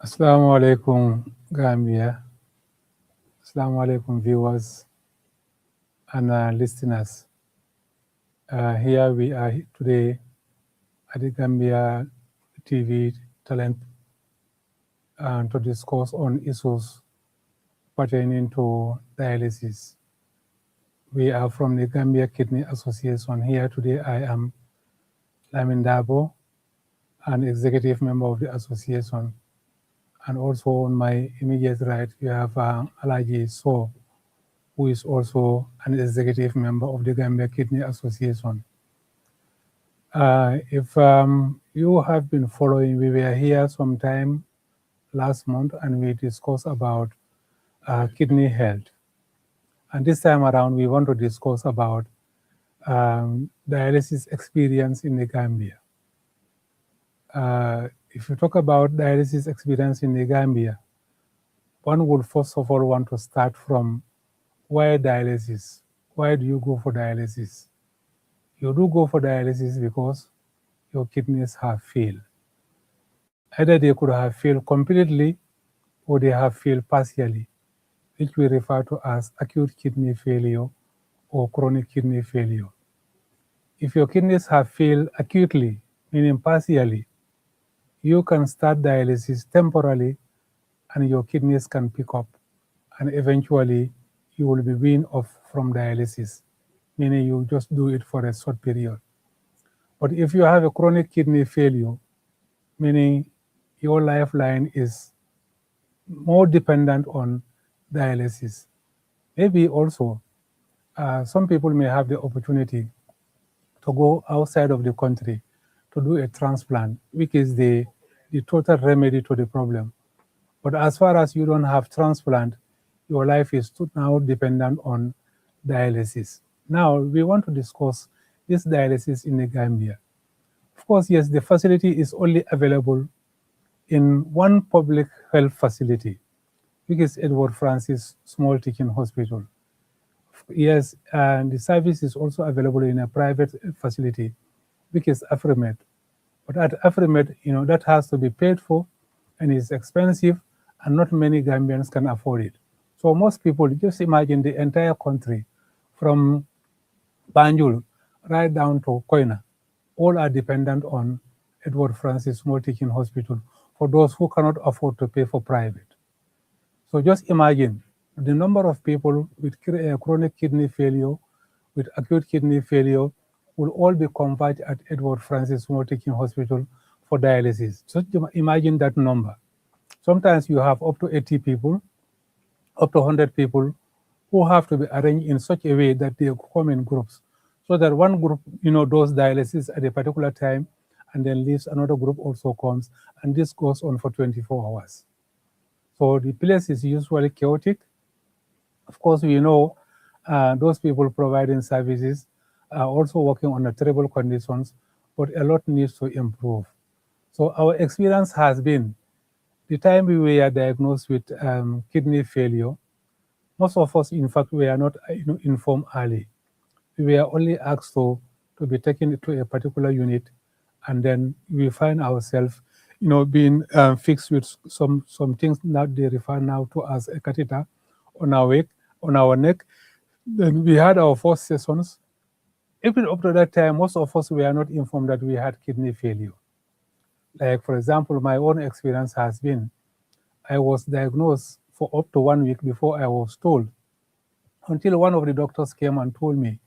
Assalamu alaikum, Gambia. Assalamu alaikum, viewers and listeners. Here we are today at the Gambia TV talent to discuss on issues pertaining to dialysis. We are from the Gambia Kidney Association. Here today I am Lamin Dabo, an executive member of the association. And also on my immediate right, we have Alaji So, who is also an executive member of the Gambia Kidney Association. If you have been following, we were here sometime last month and we discussed about kidney health. And this time around, we want to discuss about dialysis experience in the Gambia. If you talk about dialysis experience in the Gambia, one would first of all want to start from why dialysis? Why do you go for dialysis? You do go for dialysis because your kidneys have failed. Either they could have failed completely or they have failed partially, which we refer to as acute kidney failure or chronic kidney failure. If your kidneys have failed acutely, meaning partially, you can start dialysis temporarily and your kidneys can pick up, and eventually you will be weaned off from dialysis, meaning you just do it for a short period. But if you have a chronic kidney failure, meaning your lifeline is more dependent on dialysis, maybe also some people may have the opportunity to go outside of the country to do a transplant, which is the total remedy to the problem. But as far as you don't have transplant, your life is now dependent on dialysis. Now, we want to discuss this dialysis in the Gambia. Of course, yes, the facility is only available in one public health facility, which is Edward Francis Small Teaching Hospital. Yes, and the service is also available in a private facility, which is AfriMed. But at AfriMed, that has to be paid for and is expensive, and not many Gambians can afford it. So most people, just imagine the entire country from Banjul right down to Koina, all are dependent on Edward Francis Small Teaching Hospital for those who cannot afford to pay for private. So just imagine the number of people with chronic kidney failure, with acute kidney failure, will all be converted at Edward Francis Small Teaching Hospital for dialysis. Just imagine that number. Sometimes you have up to 80 people, up to 100 people who have to be arranged in such a way that they come in groups. So that one group, does dialysis at a particular time and then leaves, another group also comes, and this goes on for 24 hours. So the place is usually chaotic. Of course, we know those people providing services are also working under terrible conditions, but a lot needs to improve. So our experience has been the time we were diagnosed with kidney failure, most of us, in fact, were not informed early. We were only asked to be taken to a particular unit, and then we find ourselves, being fixed with some things that they refer now to as a catheter on our neck. Then we had our first sessions. Even up to that time, most of us were not informed that we had kidney failure. Like, for example, my own experience has been, I was diagnosed for up to 1 week before I was told, until one of the doctors came and told me,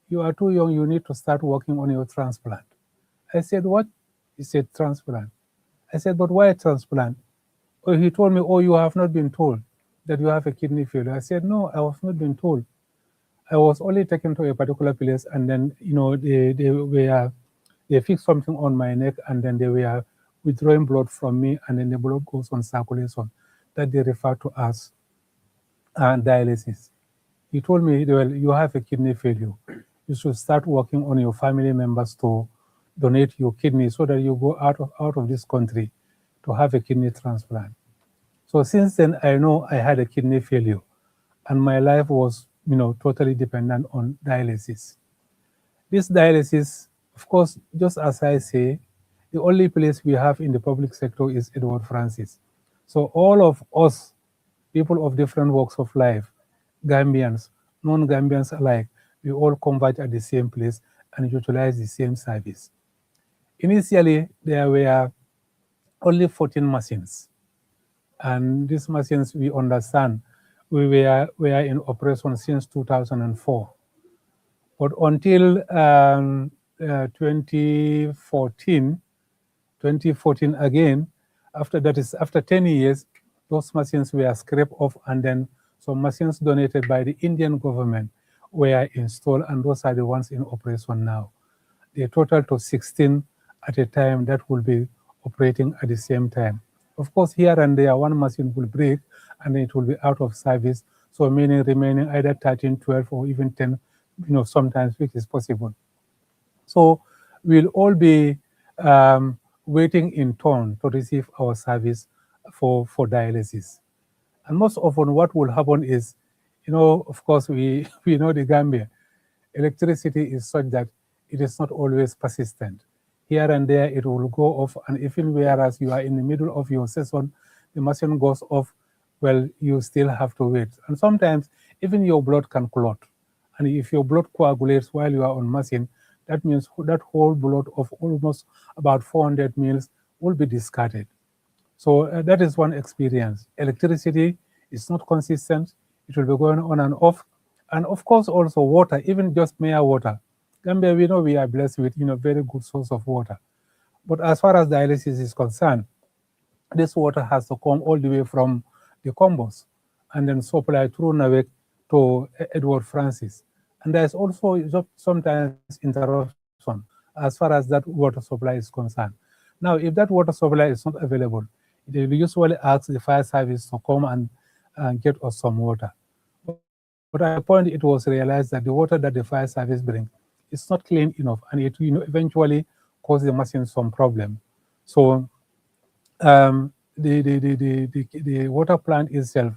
"You are too young, you need to start working on your transplant." I said, "What?" He said, "Transplant." I said, "But why transplant?" Oh, he told me, "Oh, you have not been told that you have a kidney failure." I said, "No, I was not been told. I was only taken to a particular place, and then, they fixed something on my neck, and then they were withdrawing blood from me, and then the blood goes on circulation that they refer to as dialysis." He told me, "Well, you have a kidney failure. You should start working on your family members to donate your kidney so that you go out of this country to have a kidney transplant." So since then, I know I had a kidney failure, and my life was, totally dependent on dialysis. This dialysis, of course, just as I say, the only place we have in the public sector is Edward Francis. So all of us, people of different walks of life, Gambians, non-Gambians alike, we all converge at the same place and utilize the same service. Initially, there were only 14 machines, and these machines, we understand, were in operation since 2004. But until 2014, 2014 again, after that is after 10 years, those machines were scraped off, and then some machines donated by the Indian government were installed, and those are the ones in operation now. They total to 16 at a time that will be operating at the same time. Of course, here and there, one machine will break and it will be out of service. So meaning remaining either 13, 12, or even 10, sometimes, which is possible. So we'll all be waiting in turn to receive our service for dialysis. And most often what will happen is, of course, we know the Gambia, electricity is such that it is not always persistent. Here and there, it will go off, and even whereas you are in the middle of your session, the machine goes off, well, you still have to wait. And sometimes even your blood can clot. And if your blood coagulates while you are on machine, that means that whole blood of almost about 400 mils will be discarded. So that is one experience. Electricity is not consistent. It will be going on and off. And of course, also water, even just mere water. Gambia, we know we are blessed with, very good source of water. But as far as dialysis is concerned, this water has to come all the way from the Combos and then supply through Navek to Edward Francis. And there's also sometimes interruption as far as that water supply is concerned. Now, if that water supply is not available, they usually ask the fire service to come and get us some water. But at a point, it was realized that the water that the fire service brings is not clean enough, and it eventually cause the machine some problem. So the water plant itself,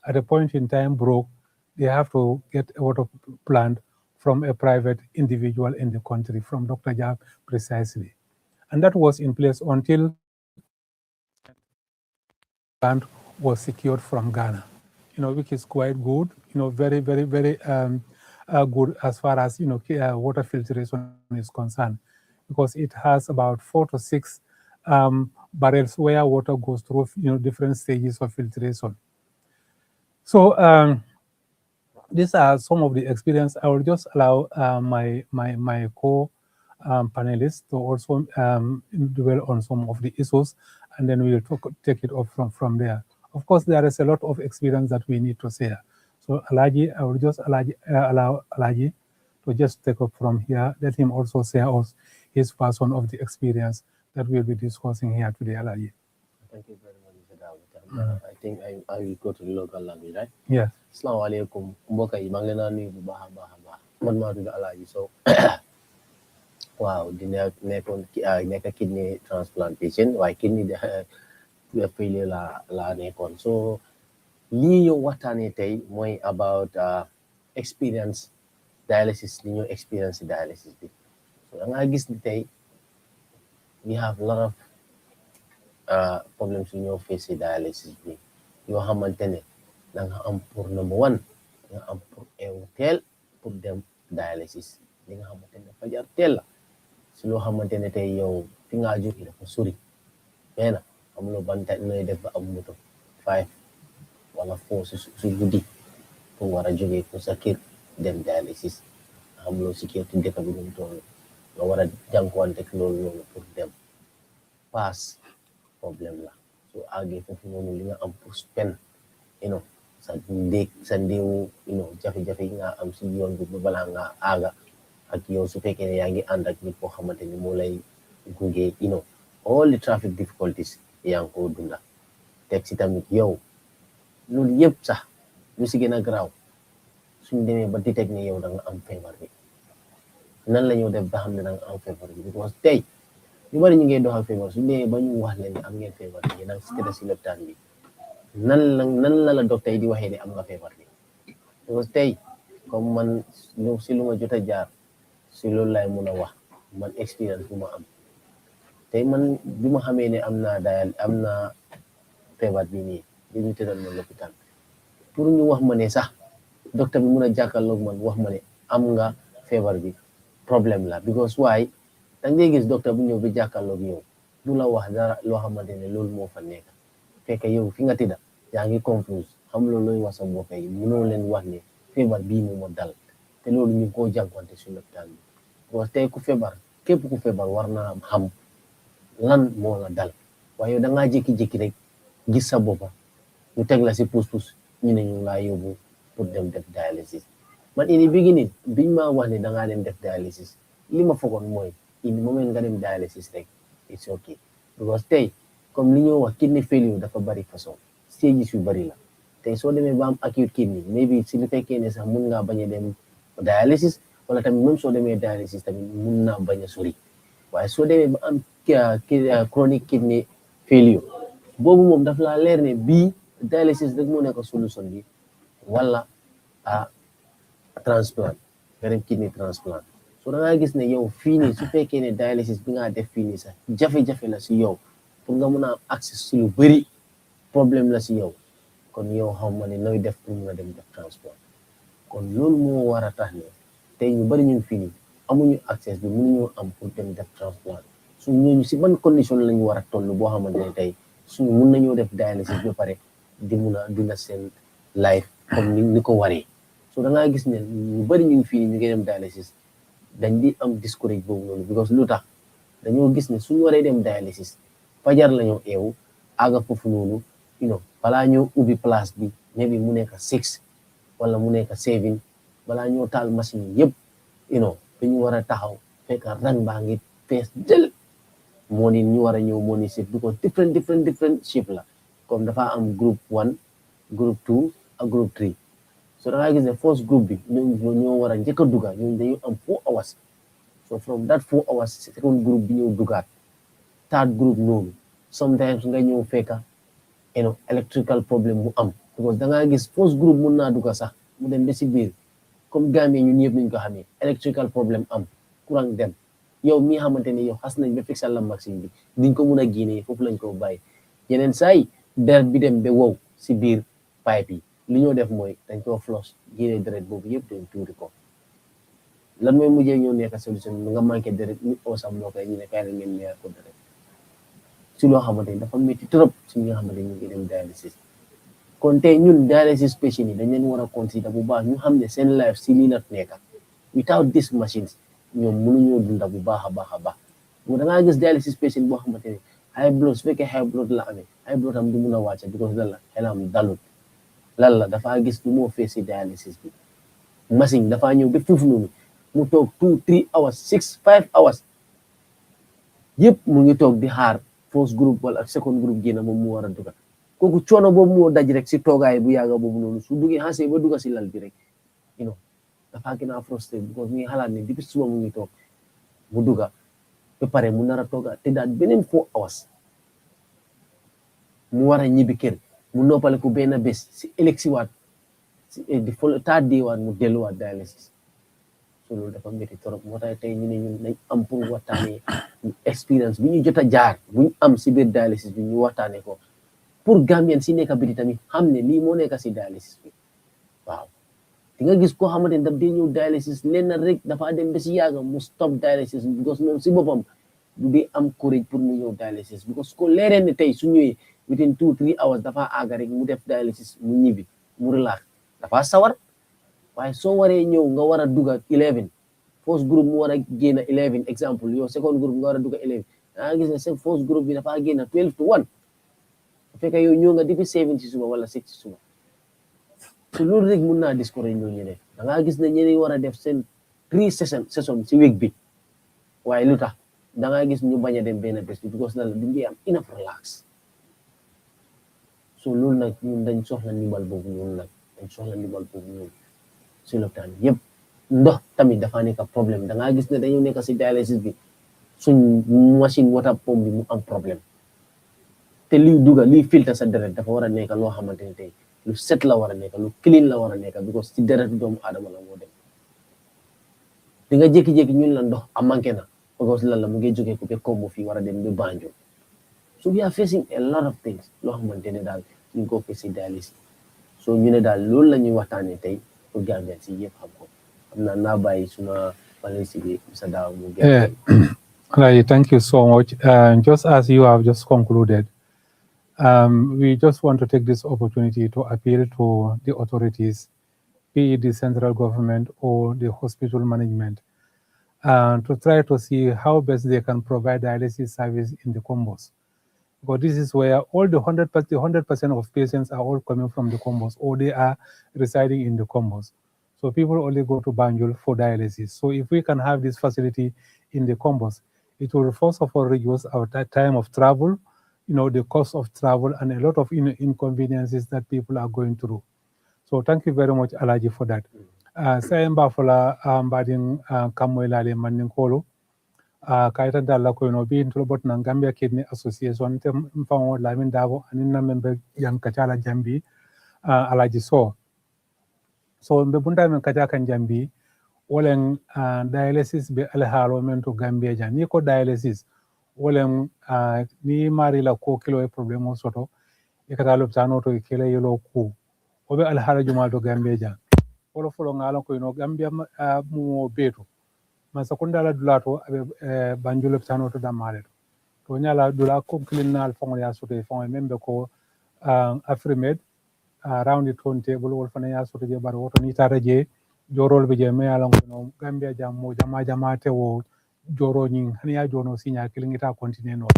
at a point in time, broke. They have to get a water plant from a private individual in the country, from Dr. Jab precisely. And that was in place until plant was secured from Ghana, which is quite good, very, very, very good as far as, water filtration is concerned, because it has about 4 to 6 barrels where water goes through, different stages of filtration. So these are some of the experience. I will just allow my co-panelists to also dwell on some of the issues, and then we will take it up from there. Of course, there is a lot of experience that we need to share. So Alaji, I will just allow Alaji to just take up from here. Let him also share us his version of the experience that we'll be discussing here today, Alaji. Thank you very much, Mr. Dawud. I think I will go to the local language, right? Yes. Assalamu alaikum. Mbokk yi maa ngi leen a nuyu bu baax a baax a baax. Man maa tudd Alaaji Sow. Waaw di nekk kidney transplantation waaye kidney failure la nekkoon. So lii ñu waxtaanee tey mooy about experience dialysis, li ñu experience dialysis bi. So da ngaa gis ni tey we have a lot of problems yu ñoo face dialysis bi yoo xamante ne da nga am pour number one nga am pour eewu teel pour dem dialysis li nga xamante ne fajar teel la si loo xamante ne tey yow fi ngaa jóge dafa sori mais amuloo ban tey nooy def ba am moto 5 wala 4 su guddi pour war a jógee pour sa kër dem dialysis amuloo sécurité dëkk bi nu mu toll nga war a jànkuwante loolu noonu pour dem pass problème la so àggee foofu noonu li nga am pour spend sa ndéewu jafe-jafe yi nga am si yoon bi ba balaa nga àgga ak yow su fekkee ne yaa ngi ànd ak nit koo xamante ni moo lay gunge all the traffic difficulties yaa ngi ko dunda teg si tamit yow loolu yëpp sax lu si gën a garaaw suñ demee ba detect ne yow da nga am feebar bi nan la ñëw def ba xam ne da nga am feebar bi because tey ñu bari ñu ngi doxal feebar suñ demee ba ñu wax leen ne am ngeen feebar bi yéen a ngi si tëdd si lopitaan bi nan la docteur yi di waxee ne am nga feebar bi because tey comme man si lu ma jot a jaar si loolu laay mun a wax man expérience bu ma am tey man bi ma xamee ne am naa feebar bi nii bi ñu tëral ma lopitaan pour ñu wax ma ne sax docteur bi mun a jàkkaarloog man wax ma ne am nga feebar bi problème la because waaye da ngay gis docteur bu ñëw bi jàkkaarloog yow du la wax dara loo xamante ne loolu moo fa nekk fekk yow fi nga tëdda yaa ngi confuse xam loolu looy wax sa mbokk yi mënoo leen wax ne feebar bii moo ma dal te loolu ñu ngi koo jànkuwante si lopitaan bi parce que tey ku feebar képp ku feebar war naa xam lan moo la dal waaye yow da ngaa jékki-jékki rek gis sa boppa ñu teg la si puus-puus ñu ne ñu laa yóbbu pour dem def dialysis man ini beginning biñ ma wax ne da ngaa dem def dialysis li ma foogoon mooy in moment nga dem dialysis rek it's okay because tey comme li ñoo wax kidney failure dafa bari façon stages yu bari la tey soo demee ba am acute kidney maybe si lu fekkee ne sax mun ngaa bañ a dem dialysis wala tamit même soo demee dialysis tamit mun naa bañ a sori waaye soo demee ba am chronic kidney failure boobu moom daf laa leer ne bii dialysis rek moo nekk solution bi wala transplant nga dem kidney transplant so da ngaa gis ne yow fii nii su fekkee ne dialysis bi nga def fii nii sax jafe-jafe la si yow pour nga mun a am accès si lu bëri problème la si yow kon yow xam ma ne nooy def pour mun a dem def transplant kon loolu moo war a tax ne tey ñu bëri ñun fii nii amuñu accès bi mënuñoo am pour dem def transplant su ñooñu si ban condition lañu war a toll boo xamante ne tey suñu mun nañoo def dialysis ba pare di mun a dunda seen life comme ni ko waree so da ngaa gis ne ñu bëri ñu ngi fii nii ñu ngi dem dialysis dañ di am discourage boobu noonu because lu tax dañoo gis ne suñu waree dem dialysis fajar la ñoo eewu àgga foofu noonu balaa ñoo ubbi place bi mais bi mu nekk 6 wala mu nekk 7 balaa ñoo taal machine yi yëpp bi ñu war a taxaw fekk rang baa ngi fees jël moo ni ñu war a ñëw moo ni shift because different shift la comme dafa am groupe 1 groupe 2 ak groupe 3 so da ngaa gis ne first groupe bi ñoo war a njëkk a dugga ñooñu dañu am 4 hours so from that 4 hours second groupe bi ñëw duggaat third groupe noonu sometimes nga ñëw fekka electrical problem mu am because da ngaa gis first groupe mun naa dugga sax mu dem ba si biir comme Gambie ñun ñëpp nañ ko xamee electrical problem am courant dem yow mi xamante ne yow xas nañ ba fixal la machine bi diñ ko mun a génnee foofu lañ ko bàyyi yeneen saa yi deret bi dem ba wow si biir pipe yi li ñoo def mooy dañ ko flush génnee deret boobu yëpp dañ tuuri ko lan mooy mujjee ñoo nekk solution nga manqué deret ñu oosam moo koy ñu ne kaay la ngeen meeya ko deret si loo xamante ni dafa métti trop si ñi nga xamante ñu ngi dem dialysis kon tey ñun dialysis patient yi dañ leen war a consider bu baax ñu xam ne seen life si lii la nekk without these machines ñoom mënuñoo dunda bu baax a baax da ngaa gis dialysis patient boo xamante ne high blood su fekkee high blood la amee high blood am du mun a wàcce because lan la xelam dalut lan la dafaa gis lu moo fees si dialysis bi machine dafaa ñëw ba foofu noonu mu toog 2 3 hours 6 5 hours yëpp mu ngi toog di xaar first groupe wala ak second groupe génn moom mu war a dugga kooku coono boobu moo daj rek si toogaay bu yàgga boobu noonu su duggee xasee ba dugga si lal bi rek dafaa gën a frustré because mu ngi xalaat ne depuis suba mu ngi toog mu dugga ba pare mu nar a tooga te daal beneen 4 hours mu war a ñibbi kër mu noppale ko benn bés si ëllëg si waat di fol tardé waat mu delluwaat dialysis so loolu dafa métti trop moo tax tey ñu ne ñun nañ am pour waxtaanee expérience bi ñu jot a jaar bu ñu am si biir dialysis bi ñu waxtaanee ko pour Gambien si nekk biti tamit xam ne lii moo nekk si dialysis bi waaw di nga gis koo xamante ne daf dee ñëw dialysis lenn rek dafa dem ba si yàgga mu stop dialysis because moom si boppam du dee am courage pour mu ñëw dialysis because ko leereen ne tey su ñëwee within 2 3 hours dafa àgga rek mu def dialysis mu ñibbi mu relax dafa sawar waaye soo waree ñëw nga war a dugga 11 first groupe mu war a génn 11 exemple yow second groupe nga war a dugga 11 da nga gis ne seen first groupe bi dafa génn 12 to 1 bu fekkee yow ñëw nga depuis 7 si suba wala 6 si suba so loolu rek mun naa discourage ñooñu ne da ngaa gis ne ñeneen war a def seen 3 session si week bi waaye lu tax da ngaa gis ñu bañ a dem benn bés bi because lan la du ngi am enough relax so loolu nag ñun dañ soxla ndimbal boobu ñun nag dañ soxla ndimbal boobu ñun si lopitaan yëpp ndox tamit dafa nekk problème da ngaa gis ne dañu nekk si dialysis bi suñ machine water pompe bi mu am problème te liy duga liy filtre sa deret dafa war a nekk loo xamante ne tey lu set la war a nekk lu clean la war a nekk because ci deret doomu aadama la moo dem di nga jékki-jékki ñun la ndox a manqué na because lan la mu ngi jógee ko ba Kombo fii war a dem ba Banjul So we are facing a lot of things loo xamante ne daal ñu ko face dialysis so ñu ne daal loolu la ñuy waxtaanee tey pour Gambien si yëpp xam ko xam naa naa bàyyi suma paneliste bi Mr. Daw mu Yeah. Right, thank you so much. Just as you have just concluded, we just want to take this opportunity to appeal to the authorities, be it the central government or the hospital management, to try to see how best they can provide dialysis service in the combos. Because this is where all the 100% of patients are all coming from the combos, or they are residing in the combos. So people only go to Banjul for dialysis. So if we can have this facility in the combos, it will first of all reduce our time of travel, the cost of travel, and a lot of inconveniences that people are going through. So thank you very much, Alaji, for that. Sayemba fola badin kamoilale maninkolo. Kaita dalla ko no bi intolobot na Gambia Kidney Association te mfango lamin dabo aninna membe yang kachala jambi Alaji so mbe bunda men kaja kan jambi wolen dialysis be alhaalo men to Gambia jan ni ko dialysis wolen ni mari la ko kilo e problème soto e kata loptano to kele yelo ku obe alhaala jumal to Gambia jan wolo folo ngala ko Gambia mu beto man sakunda la dulato abe Banjul loptano to damale to nyala dula ko kilinal fongo ya soto fongo membe ko Afrimed round the table wol fana ya soto je bar woto ni tata je jorol be je me ala ngono Gambia jam mo jama te wo joro nyin hani ya jono sinya kilingita continue no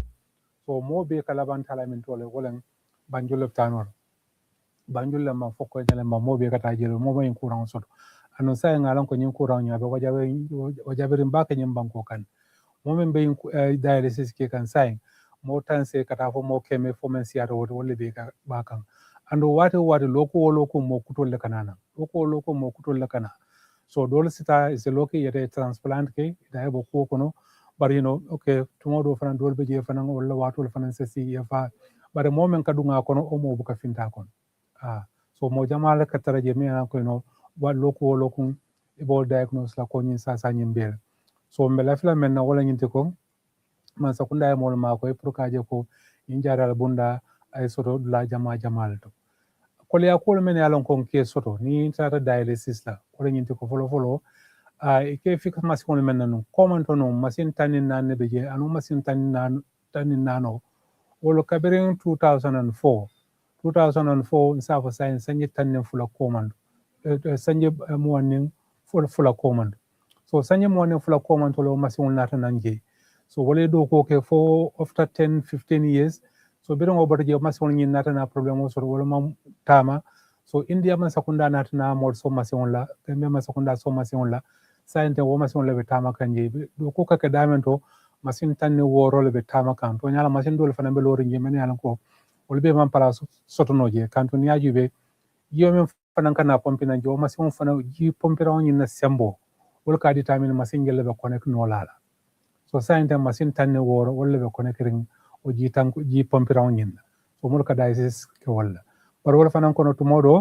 so mo be kala ban tala min tole wolen Banjul tanor Banjul la ma fokko nyale ma mo be kata jelo mo may courant soto anon sa ngalan ko nyin courant nya be wajabe mbaka nyim banko kan mo men be dialysis ke kan sai mo tan se kata fo mo keme fo men siata wolle be ka bakan ando wate loko mo kutol le kanana loko mo kutol le kana so dole sita is a loki yete transplant ke da hebo ko kono but okay tomorrow fana dole be je fana wala watol fana se si fa bare mo men kadunga kono o mo buka finta kon so mo jamala ka taraje me ko wa loko e bol diagnose la ko nyin sa nyimbel so mbela fila men na wala nyinte ko man sakunda e mo ma ko e pour kaje ko injara bunda ay soto la jamal to kole ya kol men yalon kon ke soto ni tata dialysis la kole nyinte ko folo ke fika masin men nanu comment no masin tanin nan ne beje anu masin tanin nano wolo kabirin 2004 nsafo science sanje tanin fula command sanje muwanin fula command so sanje muwanin fula command lo masin nata nanje so wole do ko ke for after 10-15 years so biron oboto je masion nyin nata na problem so wala mam tama so India man sakunda nata na mod so masion la Gambia man sakunda so masion la sainte wo masion le be tama kanje do ko ka damen to masin tanni woro le be tama kan to nyala masin dole fana be lori ngi men yala ko wol be man pala sotono je kan to nyaaju be yo men fana kana pompina jo masion fana ji pompira on na sembo wol ka di tamin masin gelle be connect no lala so sainte masin tanni woro wol be connect ring o ji tanko ji pompiraw nyin so mol ka dialysis ke wala par wala fanan kono tumodo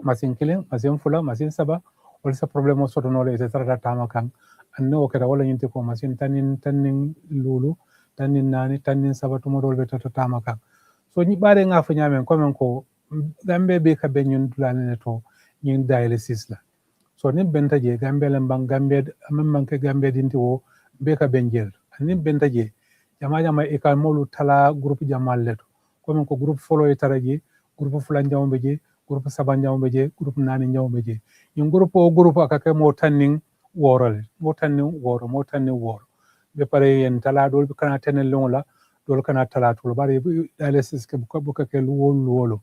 masin kilin masin fula masin saba wala sa problème soto no le tata tama kan anne o keda wala nyinte ko masin tanin lulu tanin nani tanin saba tumodo be tata tama kan so ni bare nga fa nyamen ko men ko Gambe be ka be nyun dulane to nyin dialysis la so ni benta je Gambe len bang Gambe amman ke Gambe dinti wo be ka benjel ni benta je jama e kan molu tala groupe jamal leto comme ko groupe folo e taraji groupe fulan jawbe je groupe saban jawbe je groupe nani jawbe je yin groupe akake mo tanning woro be pare yen tala dol be kana tenel lonla dol kana tala to bari dialysis ke bu ka ke wolo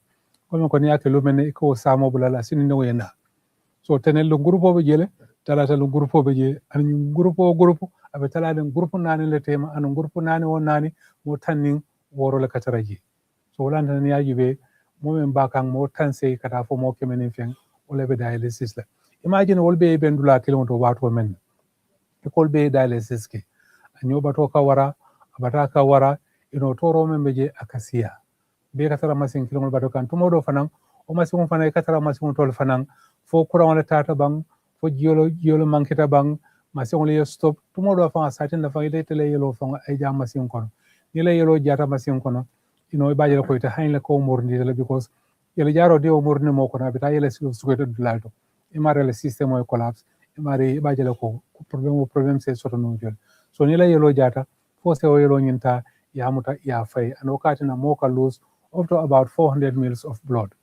comme ko ni ake lu men ko samo bulala sini no yenda so tenel lo groupe be jele tala tala groupe be je an groupe abe taladen groupe nani le tema anu groupe nani won nani mo tannin woro le kataraji so wala tan yaji be mo men bakang mo tan sey kata fo mo kemen fen wala be dialysis la imagine wol be bendula kilon to wato men e kol be dialysis ke anyo bato ka wara abata ka wara toro men be je akasiya be katara masin kilon bato kan tumodo fanan o masin fanan katara masin tol fanan fo kuran wala tata bang fo jiolo mankita bang masin le stop tumodo fa satin da fa ile tele yelo fa ay jam masin kono nila yelo jata masin kono ibajele ko ita haynle ko morndi la because yele jaro de o morni mo kono abita yele sukoto dulalto imare le système o collapse imare ibajele ko problem se soto no jol so nila yelo jata fo se o yelo nyinta yamuta ya fay and wakati na mo ka lose up to about 400 mils of blood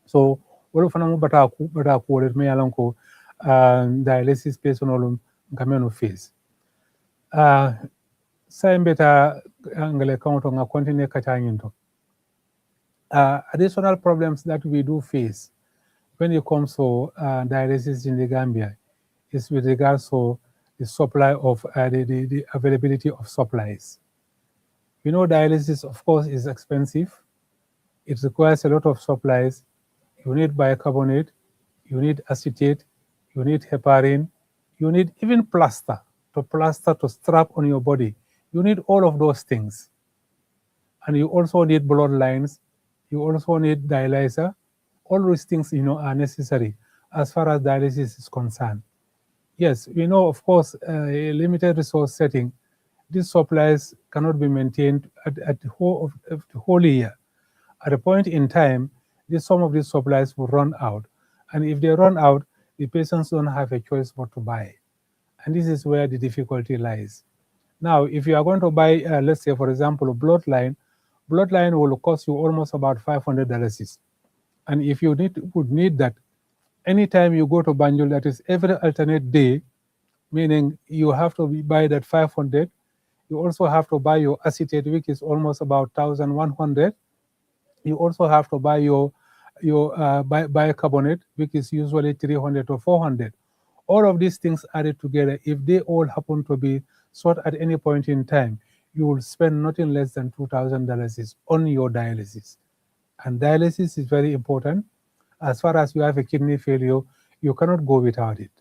so wolo fana mo bata ku wole me yalan ko dialysis patient olum ngameno face sai mbeta ngale kaunto nga continue kachanyinto additional problems that we do face when it comes to dialysis in the Gambia is with regards to the supply of the availability of supplies. We know dialysis, of course, is expensive. It requires a lot of supplies. You need bicarbonate, you need acetate, you need heparin, you need even plaster to strap on your body. You need all of those things. And you also need blood lines, you also need dialyzer. All those things, are necessary as far as dialysis is concerned. Yes, we know, of course, a limited resource setting, these supplies cannot be maintained at the whole year. At a point in time, some of these supplies will run out. And if they run out, the patients don't have a choice what to buy. And this is where the difficulty lies. Now, if you are going to buy, let's say, for example, a bloodline will cost you almost about $500. And if you would need that, anytime you go to Banjul, that is every alternate day, meaning you have to buy that 500. You also have to buy your acetate, which is almost about 1,100. You also have to buy your bicarbonate, which is usually 300 or 400. All of these things added together, if they all happen to be short at any point in time, you will spend nothing less than $2,000 on your dialysis. And dialysis is very important. As far as you have a kidney failure, you cannot go without it.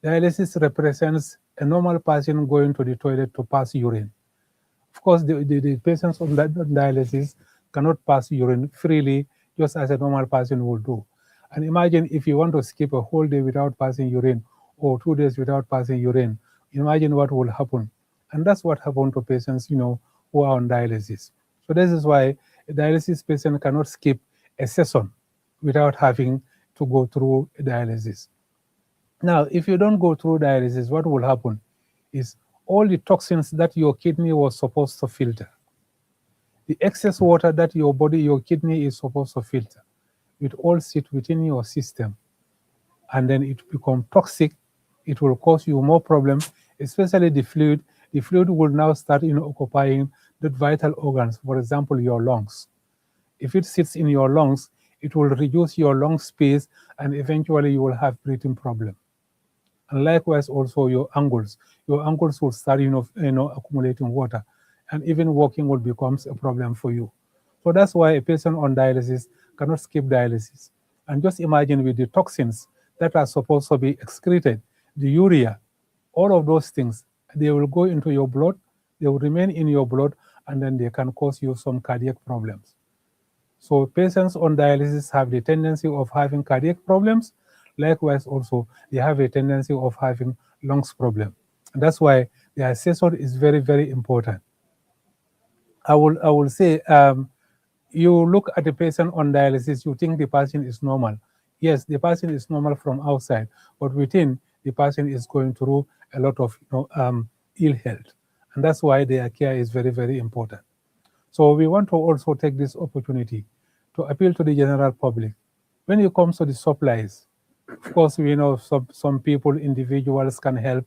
Dialysis represents a normal person going to the toilet to pass urine. Of course, the patients on dialysis cannot pass urine freely, just as a normal person would do. And imagine if you want to skip a whole day without passing urine or 2 days without passing urine, imagine what will happen. And that's what happened to patients, who are on dialysis. So this is why a dialysis patient cannot skip a session without having to go through dialysis. Now, if you don't go through dialysis, what will happen is all the toxins that your kidney was supposed to filter, the excess water that your kidney is supposed to filter, it all sit within your system. And then it becomes toxic. It will cause you more problems, especially the fluid. The fluid will now start occupying the vital organs, for example, your lungs. If it sits in your lungs, it will reduce your lung space, and eventually you will have breathing problem. And likewise, also your ankles. Your ankles will start, accumulating water, and even walking will becomes a problem for you. So that's why a patient on dialysis cannot skip dialysis. And just imagine with the toxins that are supposed to be excreted, the urea, all of those things, they will go into your blood, they will remain in your blood, and then they can cause you some cardiac problems. So patients on dialysis have the tendency of having cardiac problems. Likewise, also, they have a tendency of having lungs problem. And that's why the assessor is very, very important. I will say, you look at the patient on dialysis, you think the patient is normal. Yes, the patient is normal from outside, but within, the patient is going through a lot of ill health. And that's why their care is very, very important. So we want to also take this opportunity to appeal to the general public. When it comes to the supplies, of course, we know some people, individuals can help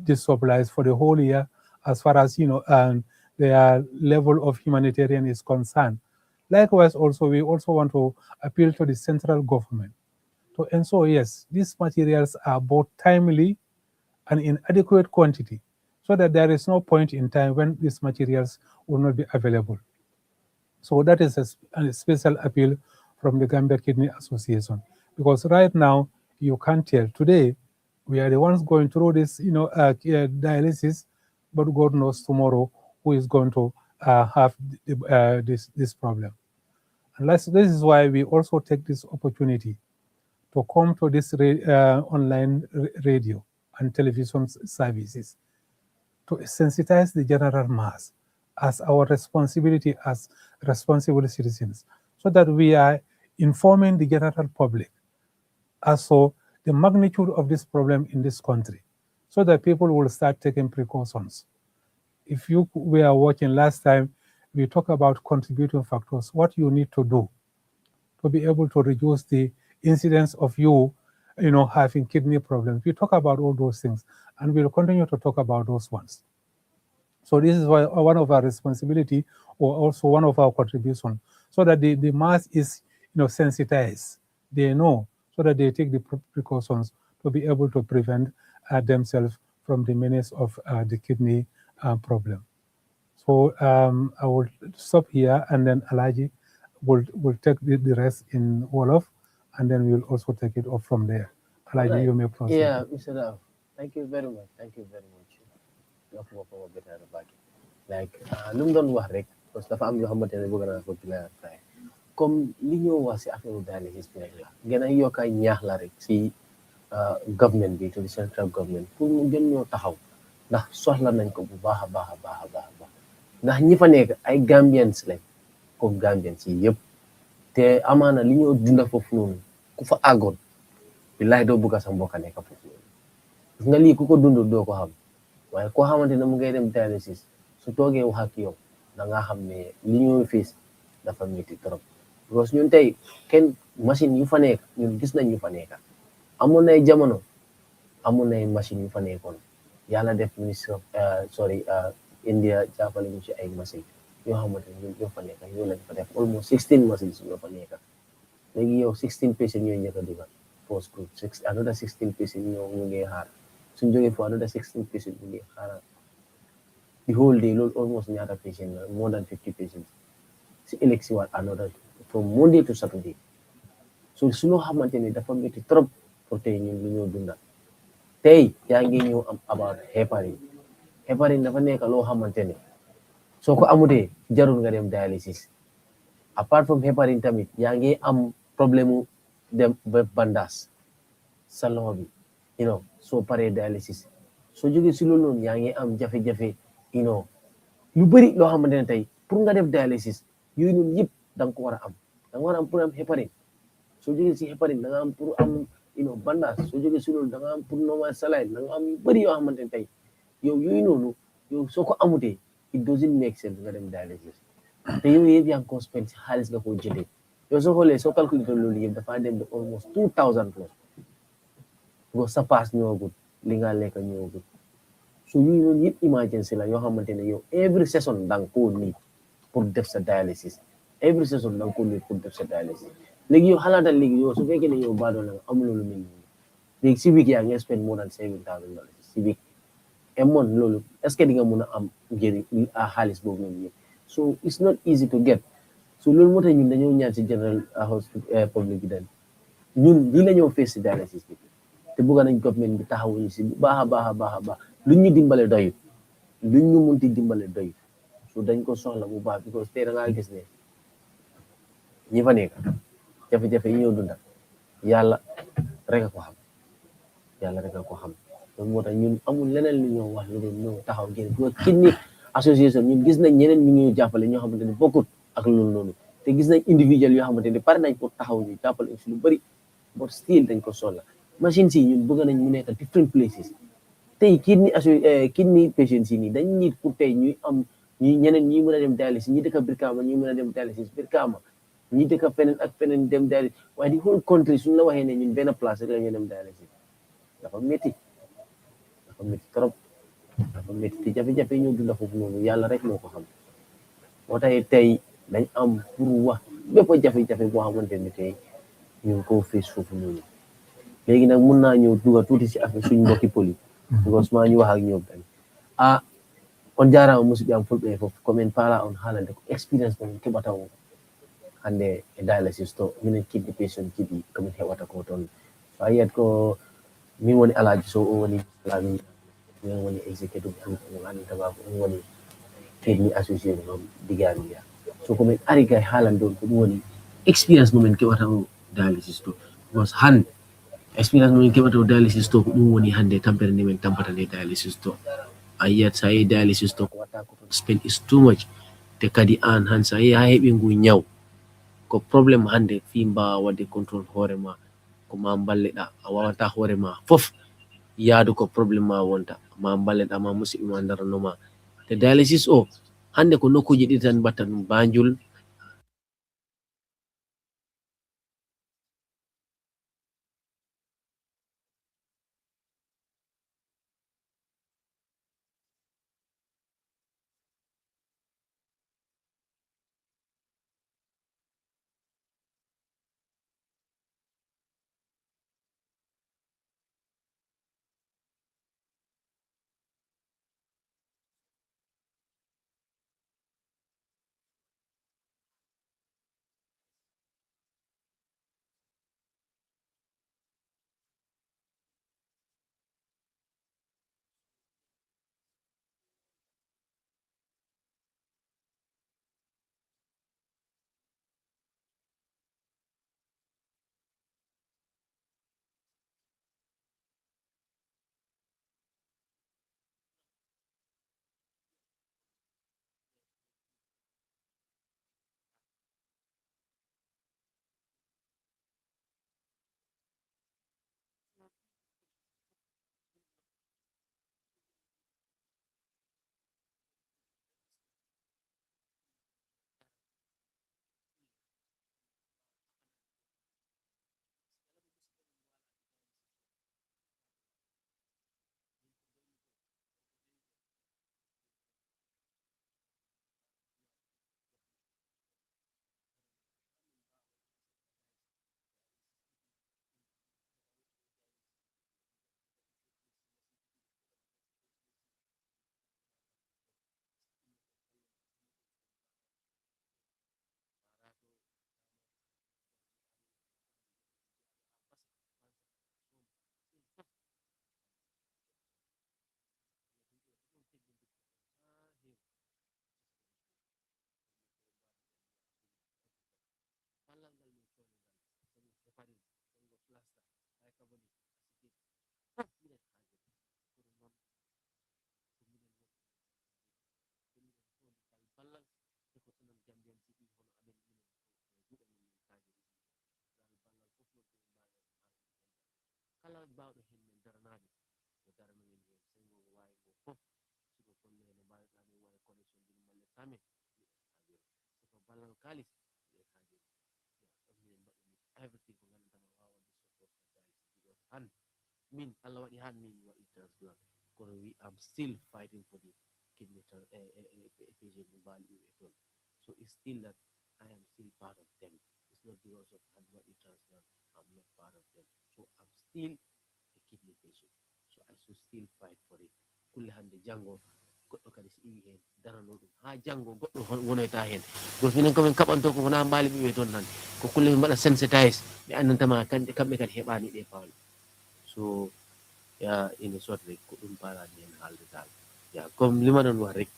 these supplies for the whole year as far as, their level of humanitarian is concerned. Likewise, also, we also want to appeal to the central government to ensure, yes, these materials are both timely and in adequate quantity so that there is no point in time when these materials will not be available. So that is a special appeal from the Gambia Kidney Association, because right now you can't tell. Today we are the ones going through this, dialysis, but God knows tomorrow who is going to have this problem. And this is why we also take this opportunity to come to this online radio and television services to sensitize the general mass as our responsibility as responsible citizens, so that we are informing the general public as to the magnitude of this problem in this country, so that people will start taking precautions. If you we are watching last time, we talk about contributing factors, what you need to do to be able to reduce the incidence of having kidney problems. We talk about all those things, and we'll continue to talk about those ones. So this is why one of our responsibility, or also one of our contribution, so that the mass is sensitized. They know, so that they take the precautions to be able to prevent themselves from the menace of the kidney problem. So I will stop here, and then Alaji will take the rest in Wolof, and then we'll also take it off from there. All Alaji, right. you may proceed. Yeah, Mr. Rao. Thank you very much. Thank you very much. Wax nga ko better back. Like lu mu doon wax rek parce que dafa am yoo xamante ne bëgg naa ko clarifier comme li ñoo wax si affaire dialysis bi rek la gën a yokk ay ñaax la rek si government bi to the central government pour mu gën ñoo taxaw ndax soxla nañ ko bu baax a baax a baax a baax a baax ndax ñi fa nekk ay Gambians lañ comme Gambians yi yëpp te amaana li ñoo dunda foofu noonu ku fa àggoon billahi doo bëgg sa mbokk nekk foofu noonu gis nga lii ku ko dund doo ko xam waaye koo xamante ne mu ngay dem dialysis su toogee wax ak yow da ngaa xam ne li ñuy fiis dafa métti trop parce que ñun tey kenn machine yu fa nekk ñun gis nañ ñu fa nekk amoon nay jamono amoon nay machine yu fa nekkoon yàlla def ministre India jàppale ñu ci ay machine yoo xamante ne ñun ñoo fa nekk yow lañ fa def almost 16 machines ñoo fa nekk léegi yow 16 patients ñooy njëkk a dugal post group another 16 patients ñoo ñu ngi xaar suñ jógee foofu another 16 patients ñu ngi xaaral the whole day loolu almost ñaata patient la more than 50 patients si ëllëg si waat another from Monday to Saturday so su loo xamante ne dafa métti trop pour tey ñun lu ñoo dunda tey yaa ngi ñëw am about heparin dafa nekk loo xamante ne soo ko amutee jarul nga dem dialysis apart from heparin tamit yaa ngi am problème mu dem ba bandaas sa loxo bi soo paree dialysis soo jógee si loolu noonu yaa ngi am jafe-jafe lu bëri loo xamante ne tey pour nga def dialysis yooyu noonu yëpp da nga ko war a am da nga war a am pour am heparin soo jógee si heparin da nga am pour am bandaas soo jógee si loolu da nga am pour normal saline da nga am yu bëri yoo xamante ne tey yow yooyu noonu yow soo ko amutee it doesn't make sense nga dem dialysis te yow yëpp yaa ngi ko spend si xaalis nga ko jëndee yow soo xoolee soo calculé loolu yëpp dafa dem ba almost 2000 plus ngo sa paas ñëwagul li nga lekk ñëwagul so yooyu noonu yëpp emergency la yoo xamante ne yow every session da nga koo need pour def sa dialysis every session da nga koo need pour def sa dialysis léegi yow xalaatal léegi yow su fekkee ne yow baadoo la nga amuloo lu mel nii léegi si week yaa ngi spend more than $7,000 si week mon loolu est-ce que di nga mun a am njëriñ xaalis boobu noonu yëpp so it's not easy to get so loolu moo tax ñun dañoo ñaan si general hospital public bi dañ ñun lii la ñoo fees si dialysis bi te bëgg nañ government bi taxawuñu si bu baax a baax a baax a baax luñ ñu dimbale doyut luñ ñu munti dimbale doyut so dañ ko soxla bu baax because tey da ngaa gis ne ñi fa nekk jafe-jafe yi ñoo dunda yàlla rek a ko xam yàlla rek a ko xam loolu moo tax ñun amul leneen lu ñoo wax lu dul ñoo taxaw génn bu kidney association ñun gis nañ ñeneen ñu ngi jàppale ñoo xamante ne bokkut ak loolu noonu te gis nañ individual yoo xamante ne pare nañ pour taxaw ñu jàppale si lu bëri but still dañ ko soxla machine si ñun bëgg nañ mu nekk different places tey kidney patients yi nii dañ nit pour tey ñuy am ñeneen ñi mën a dem dialysis ñi dëkk Brikama ñi mën a dem dialysis Brikama ñi dëkk feneen ak feneen dem dialysis waaye di whole country suñu la waxee ne ñun benn place rek la ñu dem dialysis dafa métti trop dafa métti te jafe-jafe yi ñoo dunda foofu noonu yàlla rek moo ko xam moo tax tey dañ am pour wax bépp jafe-jafe boo xamante ne tey ñu ngi ko fees foofu noonu léegi nag mun naa ñëw dugal tuuti si affaire suñu mbokki poli because maa ñu wax ak ñoom tamit on jarama musidɓe am fulɓe fof komin paala on haalande ko expérience momin keɓata o hande e dialysis to minen kiddi patient jiɗi komin heɓata ko toon so a yiyat ko min woni Alaji Sow o woni Alaji min woni executive group min anditama ko ɗum woni kidney association ɗon Gambia so komin ari gay haalande on ko ɗum woni expérience momin keɓata o dialysis to because hande expérience momin keɓata o dialysis to ko ɗum woni hande tampere nde min tampata nde dialysis to a yiyat sa yehi dialysis to ko watta ko spend is too much te kadi an han sa yehi ha heɓi ngu ñaw ko probléme hande fi mbawa wadde contrôle hoore ma ko ma balleɗa a wawata hoore ma fof yaadu ko probléme ma wonta ma balleɗa ma musidɓe ma daranoma te dialysis o hande ko nokkuji ɗiɗi tan batta ɗum Banjul kala bawɗo hen min daranaɓe o darana min hen sengo wawi go fof siko kolle no mbawirɗa min wawi connexion ɗin malle tamen siko ballal kalis mbiyen hajiri ɗon minen mbaɗi everything ko gandantama wawa wadde support because han min Allah waɗi han min waɗi transplant kono wi am still fighting for the kidney patient ɗum mbali ɗum e toon so it's still that I am still part of them it's not because of I'm waɗi transplant I'm not part of them so I'm still a kidney patient so I should still fight for it kulle hande janggo goɗɗo kadi so iwi hen darano ɗum ha janggo goɗɗo wonoyta hen goto minen komin kaɓanto ko wona mbali ɓiɓe toon tan ko kulle min mbaɗa sensitise ɓe andantama kamɓe kadi heɓani ɗe pawn so ya ina sot rek ko ɗum parani hen haalde dal ya comme li ma doon wax rek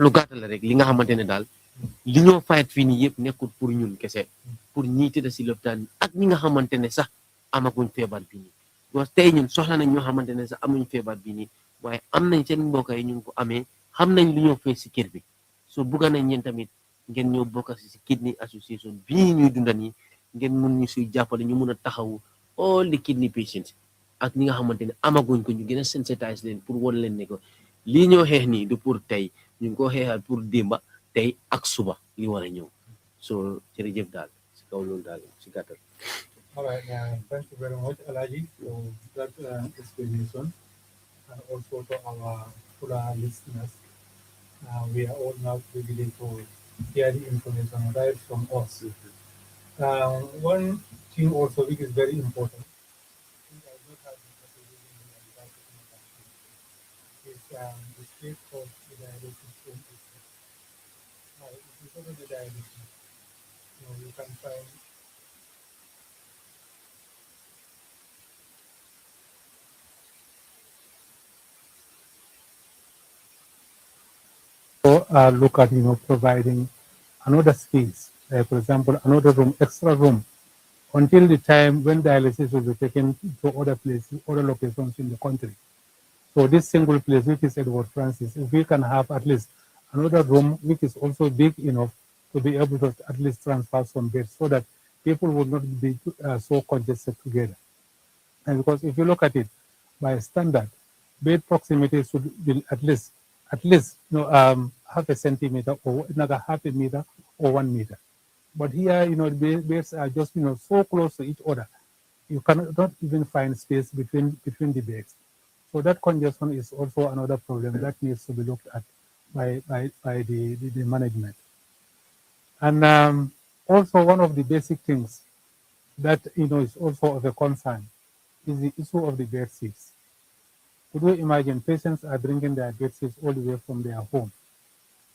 lu gàttal rek li nga xamante ne daal li ñoo fayet fii nii yëpp nekkul pour ñun kese pour ñi tëdd si lopitaan ak ñi nga xamante ne sax amaguñ feebar bi nii parce que tey ñun soxla nañ ñoo xamante ne sax amuñ feebar bi nii waaye am nañ seen mbokk yi ñu ngi ko amee xam nañ lu ñoo fay si kër bi so bugga nañ ñeen tamit ngeen ñoo bokk si kidney association bii ñuy dunda nii ngeen mun ñu suy jàppale ñu mun a taxawu all the kidney patients ak ñi nga xamante ne amaguñ ko ñu gën a sensitise leen pour won leen ne ko lii ñoo xeex nii du pour tey ñu ngi ko xeexal pour démba tey ak suba li war a ñëw so jërëjëf daal si kaw loolu daal si gàttal. All right, thank you very much, Alaji, for that explanation, and also to our fuller listeners. We are all now privileged to hear the information right from us. One thing also which is very important, which I not have been considering when I was talking about it, is the state of the dialysis home itself. If you go to the dialysis, you can find or look at providing another space, for example, another room, extra room, until the time when dialysis will be taken to other places, other locations in the country. So this single place, which is Edward Francis, if we can have at least another room which is also big enough to be able to at least transfer some beds so that people would not be so congested together. And because if you look at it by standard, bed proximity should be at least half a centimeter or another half a meter or 1 meter. But here, beds are just so close to each other, you cannot even find space between the beds. So that congestion is also another problem that needs to be looked at by the management. And also one of the basic things that is also of a concern is the issue of the bed seats. Could you imagine patients are bringing their bed seats all the way from their home?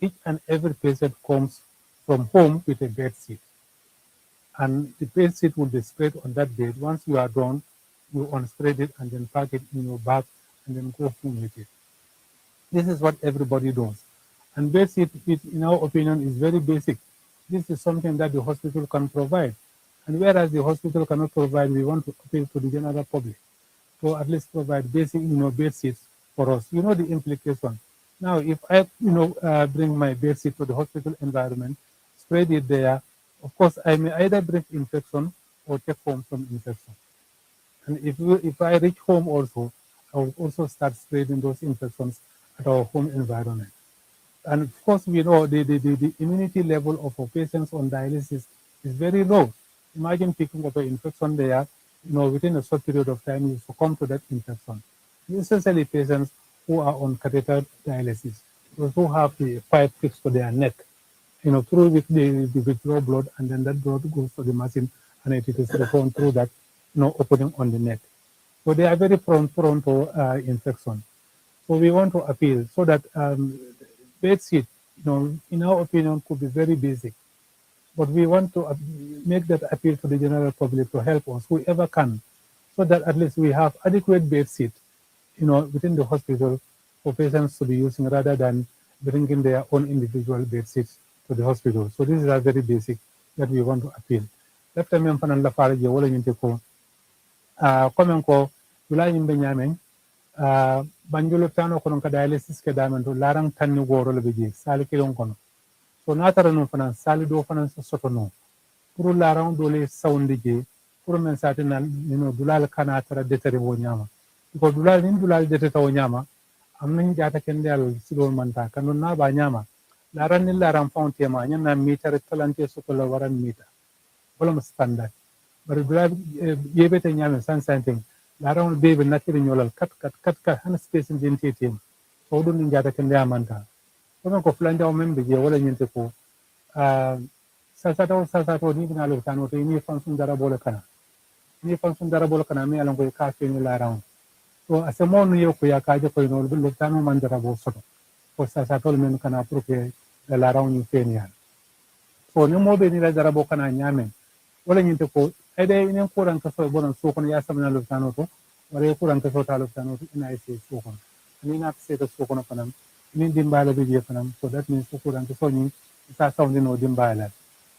Each and every patient comes from home with a bed seat, and the bed seat will be spread on that bed. Once you are done, you unspread it and then pack it in your bag and then go home with it. This is what everybody does. And bed seat, in our opinion, is very basic. This is something that the hospital can provide. And whereas the hospital cannot provide, we want to appeal to the general public to at least provide basic, bed seats for us. You know the implication. Now, if I, bring my bed seat to the hospital environment, spread it there, of course, I may either bring infection or take home some infection. And if I reach home also, I will also start spreading those infections at our home environment. And of course, we know the immunity level of our patients on dialysis is very low. Imagine picking up an infection there, within a short period of time, you succumb to that infection. Especially patients who are on catheter dialysis, those who have the pipe fixed to their neck, through which they withdraw blood, and then that blood goes to the machine, and it is returned through that, opening on the neck. So they are very prone to infection. So we want to appeal so that bed seat, in our opinion, could be very basic. But we want to make that appeal to the general public to help us, whoever can, so that at least we have adequate bed seat, within the hospital for patients to be using rather than bringing their own individual bed seats to the hospital. So this is a very basic that we want to appeal. Lafta men fanan la fara je wala nyinte ko komen ko dula yimbe nyamen banjulo tano kono ka dialysis ke damen to larang tanni goro le beje sali kilon kono. So natara no fanan sali do fanan soto no pour larang dole sawndi je pour men satina dulal kana tara detere wo nyama ko dulal nin dulal deteta wo nyama am nañ jata ken dal sidol manta kanu na ba nyama laran ni laran fonte ma nyana meter talante soto la waran meter wala mo standard bari dulal yebete nyama san santing laran bebe natiri nyolal kat han space din tetem so do ni jata ken dal manta ko flanja o membe je wala nyinte ko sasato ni bina lo tano to ni fansun dara bola kana mi alan ko ka fe ni laran so asemo no yo ko ya ka je ko no lo tano man dara bo soto ko sasato men kana pour que la laran ni fe ni so ni mo be ni la dara bo kana nyame wala nyinte ko ede inen kuran ka so bonon so kono ya samna lo tano to wala kuran ka so ta lo tano to ina ese so kono ni na se to so kono panam ni dimbala be je panam so that means so kuran ka so ni sa sawndi no dimbala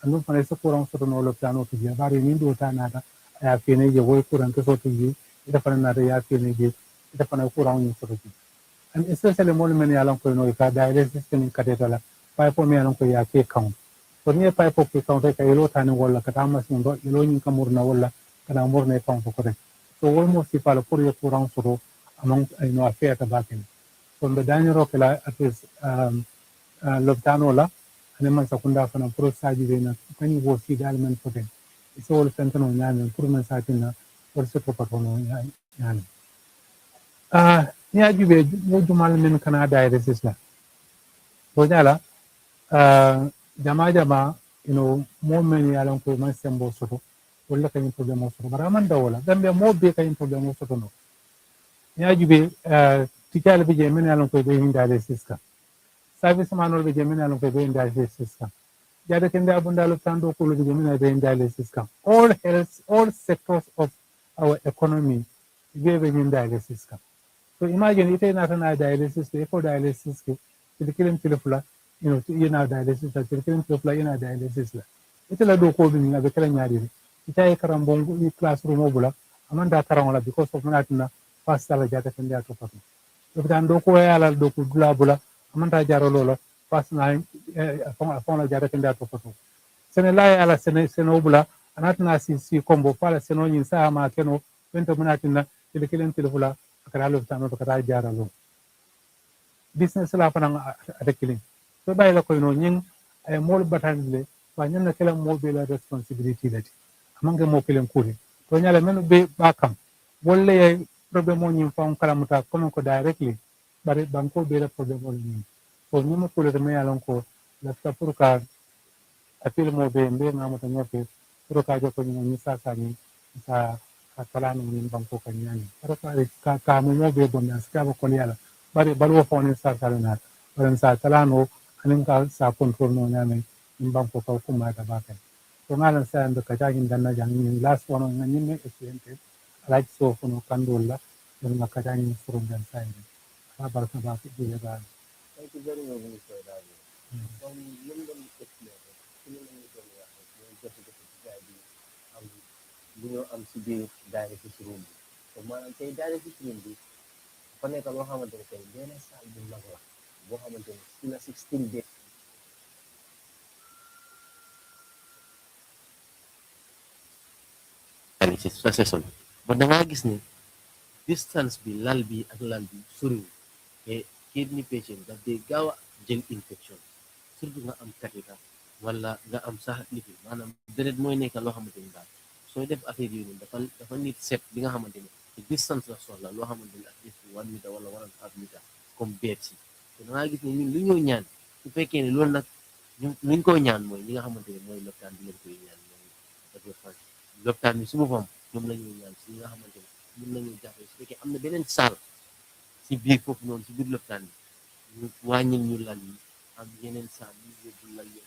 andum fana so kuran so no lo tano to je bari ni do ta nata ya fene je wo kuran ka so to je ita fana nata ya fene je ita fana kuran ni so to je and especially mo men ya lan ko no ka dialysis ken kadetala pa po me lan ko ya ke count so ni pa po ke count ka yelo tani wala ka tama sin do yelo ni kamurna wala kana murna count ko rek so wol mo si pala pour ye kuran so do among affaire ta bakin so the danero kala at least lobtano la ane man sakunda fana pro saji na kani wo si dalmen poten so wol sentano nyame pour man satina por se to patono nyame ni ajube mo jumal men kana dialysis la to jala jama mo men yalan ko man sembo soto wala kany problem soto bara man dawla gambe mo be kany problem soto no ni ajube tikala be je men yalan ko be dialysis ka service manol be je men yalan ko be dialysis ka jada kende abundalo tando ko be men be dialysis ka all sectors of our economy be dialysis ka. So imagine ite na dialysis ke ko dialysis ke kilin tilfula ina dialysis la kilin tilfula ina dialysis la ite la do ko bi na be kala nyaari ite ay karambongo ni classroom obula amanda karangola because of natina fast la jata kende ato pato lopitan do ko yala do ko dula bula amanta jaro lolo pas na afon la jara kenda to foto sene la yala sene bula anatna si combo pala seno nyin sa ma keno bento munatina tele kelen tele bula akara lopitan to kata jara lo business la fana ada killing so bay la koy no nyin ay mol batande wa nyen na kala mo be la responsibility lati amange mo kelen kuri to nyala men be bakam wolle ay problem mo nyin fam kala muta comme ko directly bare banko be la problem mo nyin so nyimo ko le me yalon ko la ta pour ka apil mo be mbe ngamo to nyope pour ka jo ko nyin sa sa ni sa kala ni banko ka nyani para ka mo be bon na ska ko yala bari balwo fone sa salana baran sa talano anin ka sa control no nyame in banko ka kuma da baka to ngalan sa ando ka jagin danna jangin last one ngani me experience like so kuno kandolla don ka jagin furu dan sa ni ka barka ba ki de ba thank you very much Mr. Dani comme lim doon expliqué ci li lañu doon wax mooy jafe-jafe ci gaay bi am bu ñoo am si biir dialysis room bi te maanaam tey dialysis room bi fa nekk loo xamante ne tey benn salle bu mag la boo xamante ne si la 16 bed dialysis sa session ba da ngaa gis ne distance bi lal bi ak lal bi soriwul te kidney patient daf dee gaaw a jël infection surtout nga am katika wala nga am sax lifi maanaam deret mooy nekk loo xamante ni daal sooy def affaire yooyu noonu dafa nit set bi nga xamante ni te distance la soxla loo xamante ni at least 1 meter wala 1.5 meter comme beet si te da ngaa gis ne ñun lu ñoo ñaan su fekkee ne loolu nag ñu luñ koy ñaan mooy ñi nga xamante ne mooy lopitaan bi leen koy ñaan mooy dafa fan lopitaan bi su boppam ñoom la ñuy ñaan si ñi nga xamante ne ñun la ñuy jàppale su fekkee am na beneen salle si biir foofu noonu si biir lopitaan bi ñu wàññil ñu lal yi am yeneen salle ñu yóbbu lal yi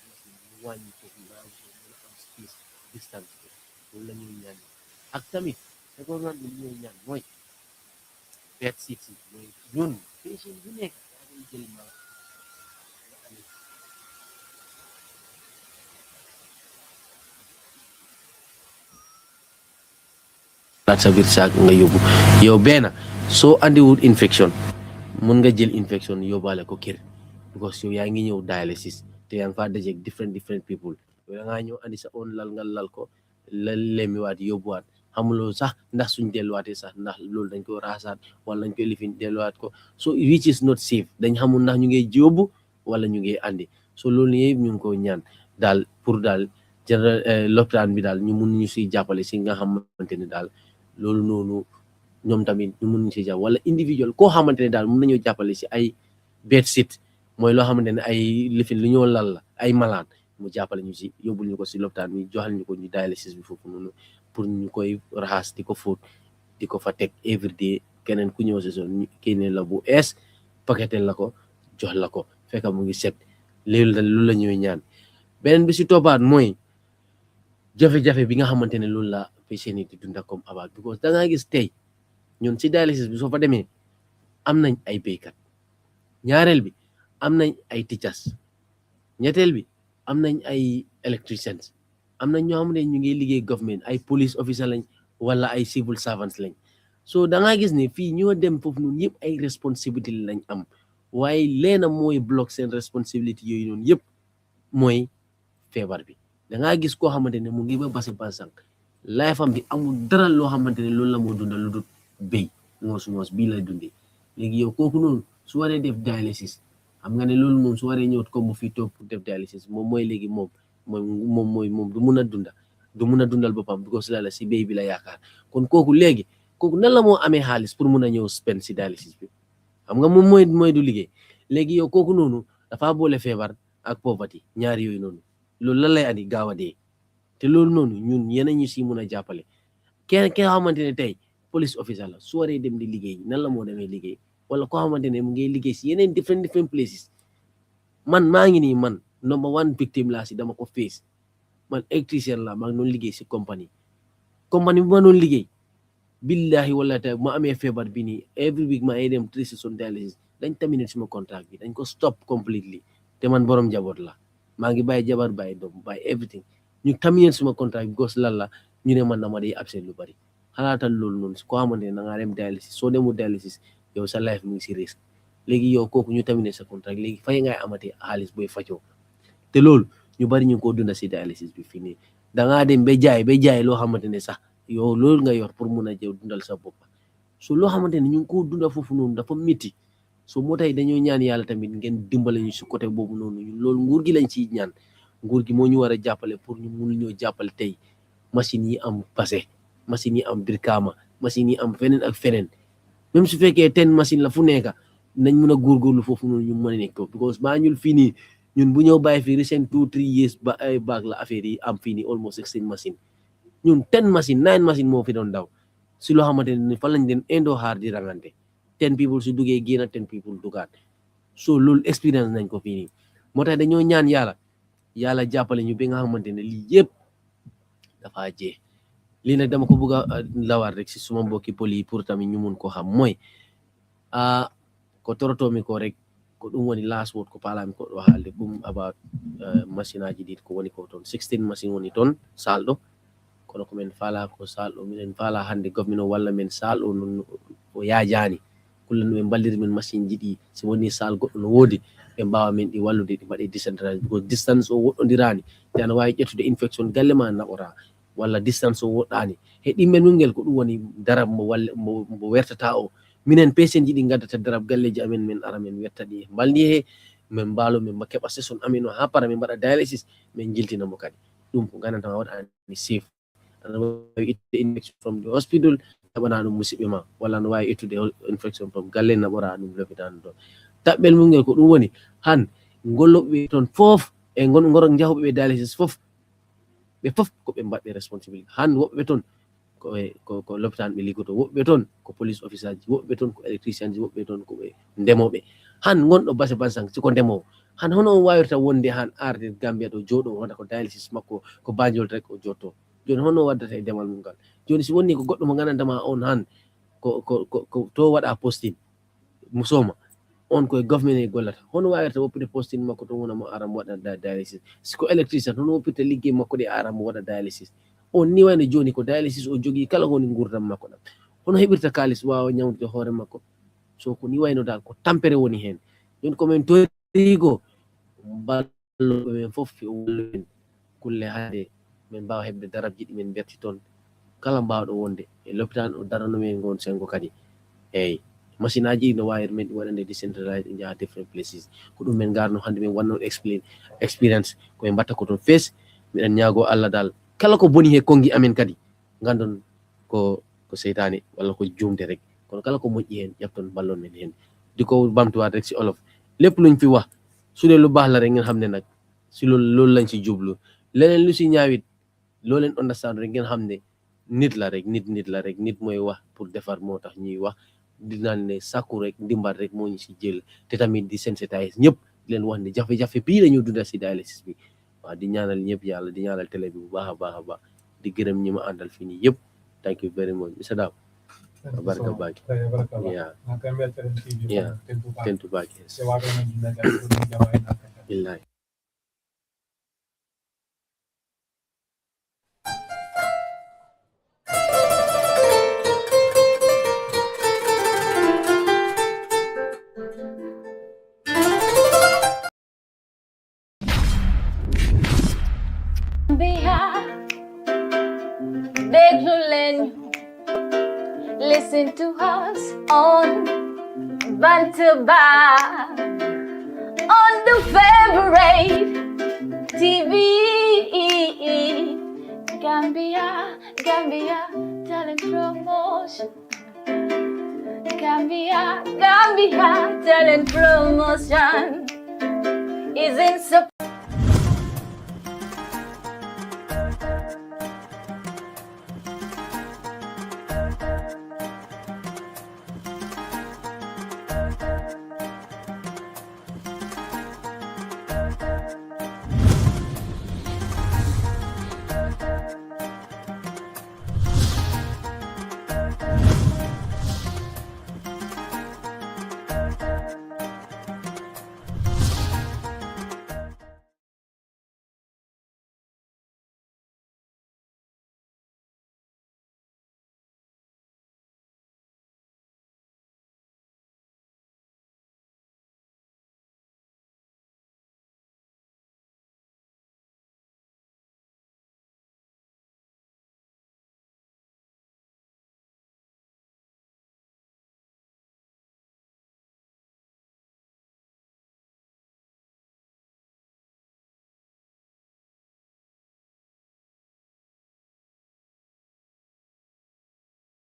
ñu wàññi foofu nga am mën a am space distance bi loolu la ñuy ñaan ak tamit seconde bi li ñuy ñaan mooy bed sit yi mooy ñun patient bu nekk yaa ngi jël ma laat sa biir saak nga yóbbu yow benn soo andiwul infection mën nga jël infection yóbbaale ko kër because yow yaa ngi ñëw dialysis te yaa ngi faa dajeeg different people yow da ngaa ñëw andi sa own lal nga lal ko la lemiwaat yóbbuwaat xamuloo sax ndax suñ delluwaatee sax ndax loolu dañ ko raasaat wala dañ koy lifin delluwaat ko so which is not safe dañ xamul ndax ñu ngi yóbbu wala ñu ngi andi so loolu yëpp ñu ngi ko ñaan daal pour daal general lopitaan bi daal ñu mun ñu siy jàppale si nga xamante ne daal loolu noonu ñoom tamit ñu mun ñu si jàpp wala individual koo xamante ne daal mun nañoo jàppale si ay bed sit mooy loo xamante ne ay lifin lu ñoo lal la ay malaan mu jàppale ñu si yóbbul ñu ko si lopitaan bi joxal ñu ko ñu dialysis bi foofu noonu pour ñu koy raxas di ko fóot di ko fa teg everyday keneen ku ñëw si zone génne la bu ees paquetel la ko jox la ko fekk mu ngi set loolu la ñuy ñaan beneen bi si toppaat mooy jafe-jafe bi nga xamante ne loolu la patient yi di dunda comme abaat because da ngaa gis tey ñun si dialysis bi soo fa demee am nañ ay béykat ñaareel bi am nañ ay teachers ñetteel bi am nañ ay electricians am nañ ñoo xam ne ñu ngi liggéey government ay police officer lañ wala ay civil servants lañ so da ngaa gis ne fii ñoo dem foofu noonu yëpp ay responsibility lañ am waaye leena mooy block seen responsibility yooyu noonu yëpp mooy feebar bi da ngaa gis koo xamante ne mu ngi ba basi basang life am bi amul dara loo xamante ne loolu la moo dundal lu dul béy ngoos bii lay dundee léegi yow kooku noonu su waree def dialysis xam nga ne loolu moom su waree ñëw comme bu fii toog pour def dialysis moom mooy léegi moom du mun a dundal boppam because la si béy bi la yaakaar kon kooku léegi kooku nan la moo amee xaalis pour mun a ñëw spend si dialysis bi xam nga moom mooy du liggéey léegi yow kooku noonu dafa boole feebar ak poverty ñaari yooyu noonu loolu lan lay andi gaaw a dee te loolu noonu ñun yeneen ñu si mun a jàppale kenn ki nga xamante ne tey police officer la su waree dem di liggéey nan la moo demee liggéey wala koo xamante ne mu ngi liggéey si yeneen different places man maa ngi nii man number one victim laa si dama ko face man électricien la maa ngi doon liggéey si compagnie bu ma doon liggéey billahi wala te ma amee feebar bi nii every week ma ay dem 3 sessions dialysis dañ terminé suma contract bi dañ ko stop completely te man borom njaboot la maa ngi bàyyi jabar bàyyi doom bàyyi everything ñu terminé suma contract bi because lan la ñu ne man dama day absent lu bari xalaatal loolu noonu koo xamante ne da ngaa dem dialysis soo demul dialysis yow sa life mu ngi si risque léegi yow kooku ñu terminé sa contrat léegi fay ngay amati xaalis booy fajoo te loolu ñu bari ñu ngi ko dunda si dialysis bi fii nii dangaa dem ba jaay loo xamante ne sax yow loolu nga yor pour mun a jëw dundal sa bopp so loo xamante ne ñu ngi ko dunda foofu noonu dafa métti so moo tax dañoo ñaan yàlla tamit ngeen dimbale ñu si côté boobu noonu ñun loolu nguur gi lañ ciy ñaan nguur gi moo ñu war a jàppale pour ñu mun ñoo jàppale tey machine yi am passé machine yi am Brikama machine yi am feneen ak feneen même su fekkee 10 machine la fu nekk nañ mun a góorgóorlu foofu noonu ñu mën a nekk ko because Banjul fii nii ñun bu ñëw bàyyi fii recent 2-3 years ba ay baag la affaire yi am fii nii almost 16 machine ñun 10 machine 9 machine moo fi doon daw si loo xamante ne fan lañ den indoo xaar di rangante 10 people su duggee génn 10 people dugaat so loolu expérience nañ ko fii nii moo tax dañoo ñaan yàlla jàppale ñu bi nga xamante ne lii yëpp dafa jee lii nag dama ko bëgg a lawaat rek si suma mbokki poli yi pour tamit ñu mun ko xam mooy ko torotomi ko rek ko ɗum woni last word ko palami ko ɗo haalde ɗum about machine aji ɗiɗi ko woni ko toon 16 machine woni toon salɗo kono komin faala ko salɗo minen faala hannde government o walla men salɗo non o yaajani kulla no ɓe balliri men machine ji ɗi si woni sal goɗɗo no woodi ɓe mbawa men ɗi wallude ɗi mbaɗe décentralisé because distance o woɗɗodirani te ana wawi ƴettude infection galle ma naɓora walla distance o woɗɗani he ɗimmen mungel ko ɗum woni darab mo wertata o minen patient ji ɗi gaddata darab galleji amen men ara men wetta ɗi baldi he min mbalo min keɓa session amin o ha para min mbaɗa dialysis min jiltinamo kadi ɗum ko gandantama waɗani safe ana wawi ittude infection from the hospital heɓana ɗum musidɓe ma walla no wawi ittude infection from galle naɓora ɗum lopitan ɗon taɓɓel mungel ko ɗum woni han golloɓe toon fof e ngoro jahoɓe ɓe dialysis fof ɓe fof koɓe mbaɗɓe responsibility han woɓɓe toon ko lopitan ɓe liggoto woɓɓe toon ko police officer ji woɓɓe toon ko électricien ji woɓɓe toon koɓe ndemoɓe han gonɗo base bansan siko ndemowo han hono on wawirta wonde han arde Gambia ɗo jooɗo wonta ko dialysis makko ko Banjul rek o jotto joni hono waddata e ndemal mum ngal joni si wonni ko goɗɗo mo gandantama on han ko to waɗa posting musoma on koye government e gollata hono wawirta woppude posting makko to wona mo ara mo waɗa dialysis siko électricien hono woppirta liggey makko ɗe ara mo waɗa dialysis on ni wayno joni ko dialysis o jogui kala woni gurdam makko ɗam hono heɓirta kalis wawa ñawdude hoore makko so ko ni wayno dal ko tampere woni hen joni komin torigo balloɓe men fof wallumen kulle hande min mbawa heɓde darabji ɗi min berti toon kala mbawɗo wonde e l'hôpital o darano men gon sengo kadi eyyi machine aji no wawir men ɗi waɗande décentralisé ɗi jaaha different places ko ɗum men garno hande min wanno experience koye mbatta ko toon fees miɗen ñaago Allah dal kala ko boni he kongi amen kadi gandon ko seytane walla ko jumde rek kono kala ko moƴƴi hen ƴefton ballon men hen di ko bamtuwaat rek si olof lépp luñ fi wax su dee lu baax la rek ngeen xam ne nag si loolu lañ si jublu leneen lu si ñaawit loo leen understand rek ngeen xam ne nit la rek nit la rek nit mooy wax pour defar moo tax ñuy wax dinaan ne sàkku rek ndimbal rek moo ñu si jël te tamit di sensitiser ñëpp di leen wax ne jafe-jafe bii la ñu dundal si dialysis bi waaw di ñaanal ñëpp yàlla di ñaanal télé bi bu baax a baax di gërëm ñi ma àndal fii nii yëpp thank you very much Mr. Daaw barka baki yeah tentu baki yes billahi Listen to us on Bantaba, on the favorite TV. Gambia, talent promotion. Gambia, talent promotion is in support.